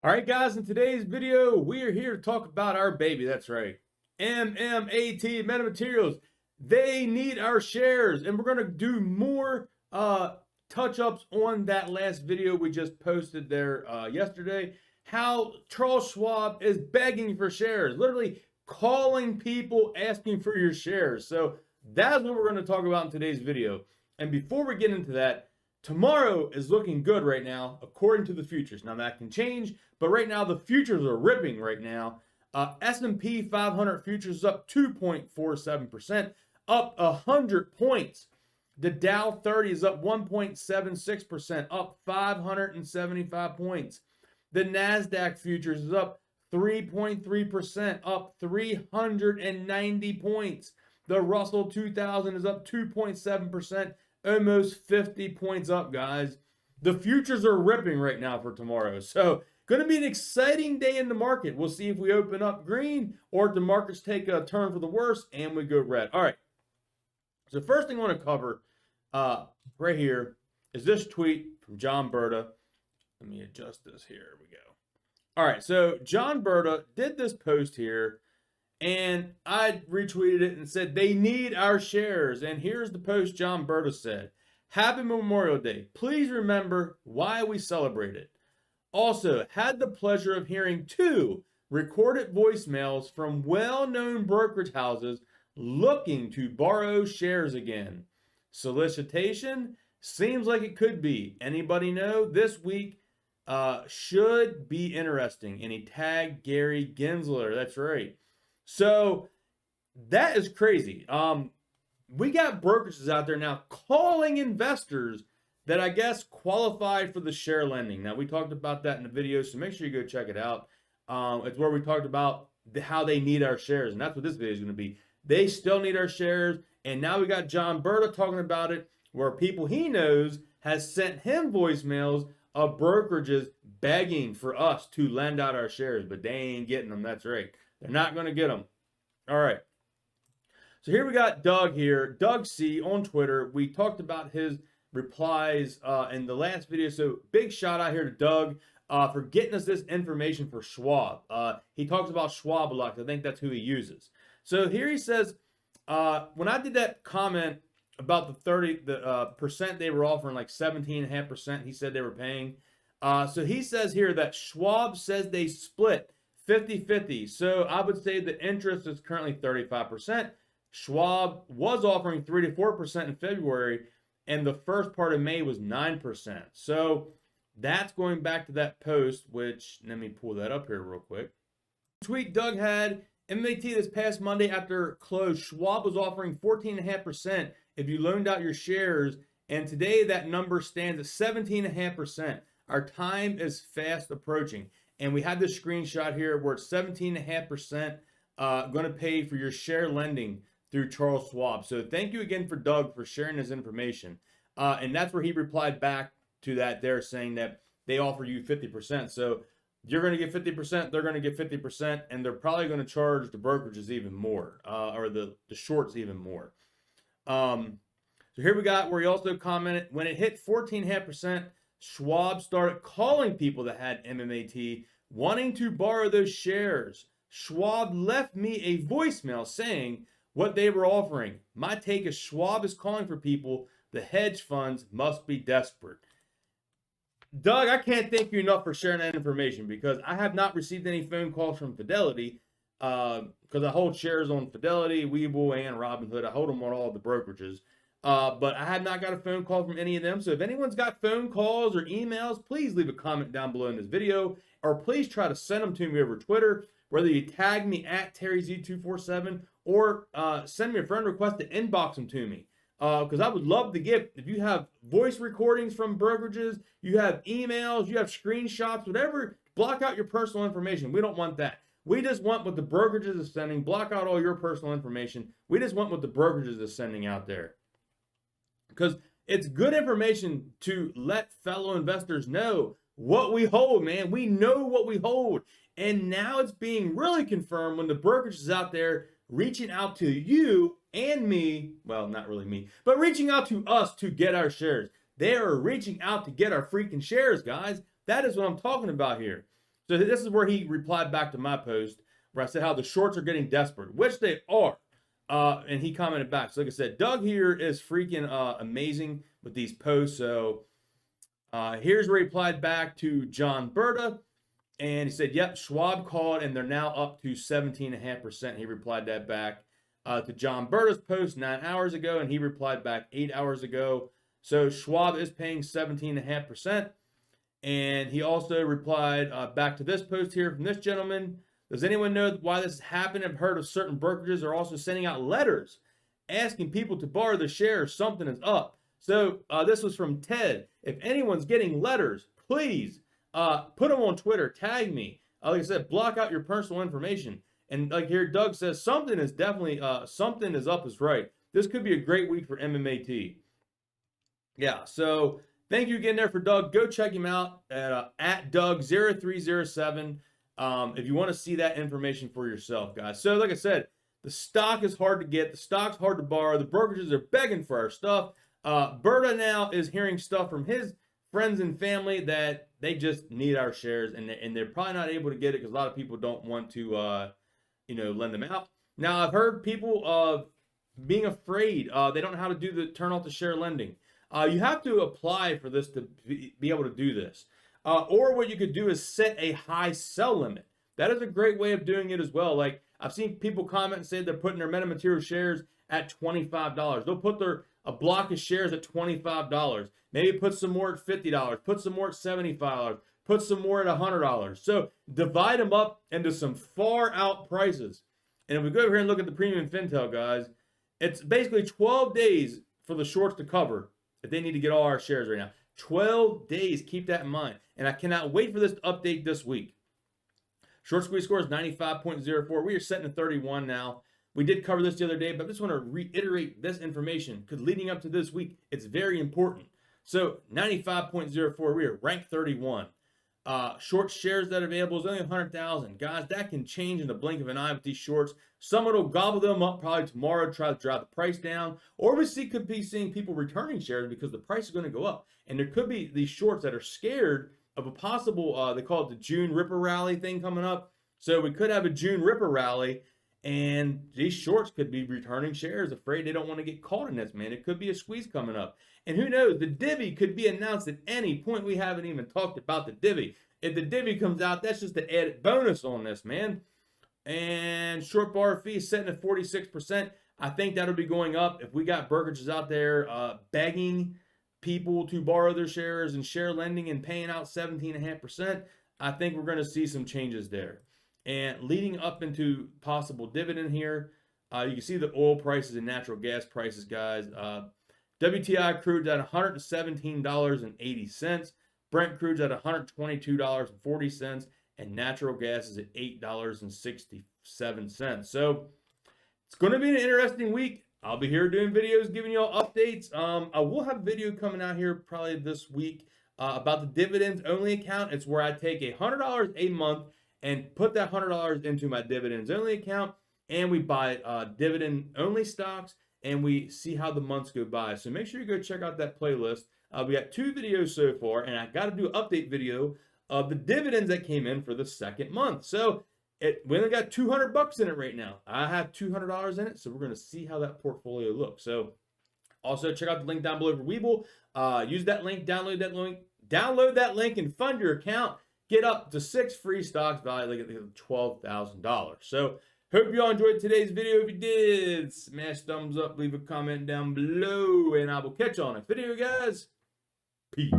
All right, guys, in today's video, we are here to talk about our baby. That's right. MMAT, Metamaterials. They need our shares, and we're going to do more touch-ups on that last video we just posted there yesterday. How Charles Schwab is begging for shares, literally calling people, asking for your shares. So that's what we're going to talk about in today's video. And before we get into that, tomorrow is looking good right now, according to the futures. Now that can change, but right now the futures are ripping right now. S&P 500 futures is up 2.47%, up 100 points. The Dow 30 is up 1.76%, up 575 points. The NASDAQ futures is up 3.3%, up 390 points. The Russell 2000 is up 2.7%, almost 50 points up, guys. The futures are ripping right now for tomorrow. So, going to be an exciting day in the market. We'll see if we open up green or if the markets take a turn for the worse and we go red. All right. So, the first thing I want to cover right here is this tweet from John Berta. Let me adjust this here. Here we go. All right. So, John Berta did this post here, and I retweeted it and said, they need our shares. And here's the post John Berta said. Happy Memorial Day. Please remember why we celebrate it. Also, had the pleasure of hearing 2 recorded voicemails from well-known brokerage houses looking to borrow shares again. Solicitation? Seems like it could be. Anybody know? This week should be interesting. And he tagged Gary Gensler. That's right. So that is crazy. We got brokerages out there now calling investors that I guess qualified for the share lending. Now, we talked about that in the video, so make sure you go check it out. It's where we talked about how they need our shares, and that's what this video is going to be. They still need our shares, and now we got John Berta talking about it, where people he knows has sent him voicemails of brokerages begging for us to lend out our shares, but they ain't getting them. That's right. They're not going to get them. All right. So here we got Doug here, Doug C on Twitter. We talked about his replies in the last video. So big shout out here to Doug for getting us this information for Schwab. He talks about Schwab a lot because I think that's who he uses. So here he says, when I did that comment about the percent they were offering, like 17.5%, he said they were paying. So he says here that Schwab says they split 50-50. So I would say the interest is currently 35%. Schwab was offering 3 to 4% in February, and the first part of May was 9%. So that's going back to that post, which let me pull that up here real quick. Tweet Doug had, MAT this past Monday after close, Schwab was offering 14.5% if you loaned out your shares, and today that number stands at 17.5%. Our time is fast approaching. And we have this screenshot here where it's 17.5% going to pay for your share lending through Charles Schwab. So thank you again for Doug for sharing this information. And that's where he replied back to that there, saying that they offer you 50%. So you're going to get 50%, they're going to get 50%, and they're probably going to charge the brokerages even more, or the shorts even more. So here we got where he also commented, when it hit 14.5%, Schwab started calling people that had MMAT wanting to borrow those shares. Schwab left me a voicemail saying what they were offering. My take is Schwab is calling for people. The hedge funds must be desperate. Doug, I can't thank you enough for sharing that information because I have not received any phone calls from Fidelity because I hold shares on Fidelity, Webull, and Robinhood. I hold them on all the brokerages. But I have not got a phone call from any of them. So if anyone's got phone calls or emails, please leave a comment down below in this video, or please try to send them to me over Twitter, whether you tag me at TerryZ247 or send me a friend request to inbox them to me. Because I would love to get, if you have voice recordings from brokerages, you have emails, you have screenshots, whatever, block out your personal information. We don't want that. We just want what the brokerages is sending. Block out all your personal information. We just want what the brokerages is sending out there. Because it's good information to let fellow investors know what we hold, man. We know what we hold. And now it's being really confirmed when the brokerage is out there reaching out to you and me. Well, not really me, but reaching out to us to get our shares. They are reaching out to get our freaking shares, guys. That is what I'm talking about here. So this is where he replied back to my post where I said how the shorts are getting desperate, which they are. And he commented back. So like I said, Doug here is freaking amazing with these posts. So here's where he replied back to John Berta. And he said, yep, Schwab called and they're now up to 17.5%. He replied that back to John Berta's post 9 hours ago. And he replied back 8 hours ago. So Schwab is paying 17.5%. And he also replied back to this post here from this gentleman. Does anyone know why this has happened? I've heard of certain brokerages are also sending out letters asking people to borrow the shares. Something is up. So this was from Ted. If anyone's getting letters, please put them on Twitter. Tag me. Like I said, block out your personal information. And like here, Doug says something is definitely, something is up is right. This could be a great week for MMAT. Yeah, so thank you again there for Doug. Go check him out at Doug0307 if you want to see that information for yourself, guys. So like I said, the stock is hard to get. The stock's hard to borrow. The brokerages are begging for our stuff. Berta now is hearing stuff from his friends and family that they just need our shares, and they're probably not able to get it because a lot of people don't want to, lend them out. Now, I've heard people being afraid. They don't know how to do the turn off the share lending. You have to apply for this to be able to do this. Or what you could do is set a high sell limit. That is a great way of doing it as well. Like I've seen people comment and say they're putting their MetaMaterial shares at $25. They'll put a block of shares at $25. Maybe put some more at $50. Put some more at $75. Put some more at $100. So divide them up into some far out prices. And if we go over here and look at the premium Fintel, guys, it's basically 12 days for the shorts to cover if they need to get all our shares right now. 12 days. Keep that in mind. And I cannot wait for this to update this week. Short squeeze score is 95.04. We are setting to 31 now. We did cover this the other day, but I just want to reiterate this information because leading up to this week, it's very important. So 95.04, we are ranked 31. Short shares that are available is only 100,000. Guys, that can change in the blink of an eye with these shorts. Someone will gobble them up probably tomorrow, try to drive the price down. Or could be seeing people returning shares because the price is going to go up. And there could be these shorts that are scared of a possible, they call it the June Ripper Rally thing coming up. So we could have a June Ripper Rally. And these shorts could be returning shares, afraid they don't want to get caught in this, man. It could be a squeeze coming up. And who knows, the divvy could be announced at any point. We haven't even talked about the divvy. If the divvy comes out, that's just the added bonus on this, man. And short bar fee is setting at 46%. I think that'll be going up. If we got brokerages out there begging people to borrow their shares and share lending and paying out 17.5%, I think we're going to see some changes there. And leading up into possible dividend here, you can see the oil prices and natural gas prices, guys. WTI crude's at $117.80. Brent crude's at $122.40. And natural gas is at $8.67. So it's going to be an interesting week. I'll be here doing videos, giving you all updates. I will have a video coming out here probably this week about the dividends only account. It's where I take $100 a month and put that $100 into my dividends only account, and we buy dividend only stocks, and we see how the months go by. So make sure you go check out that playlist. We got 2 videos so far, and I got to do an update video of the dividends that came in for the second month. So we only got $200 in it right now. I have $200 in it, so we're going to see how that portfolio looks. So also check out the link down below for Webull. Use that link, download that link, and fund your account. Get up to 6 free stocks valued at $12,000. So hope you all enjoyed today's video. If you did, smash thumbs up, leave a comment down below, and I will catch you on next video, guys. Peace.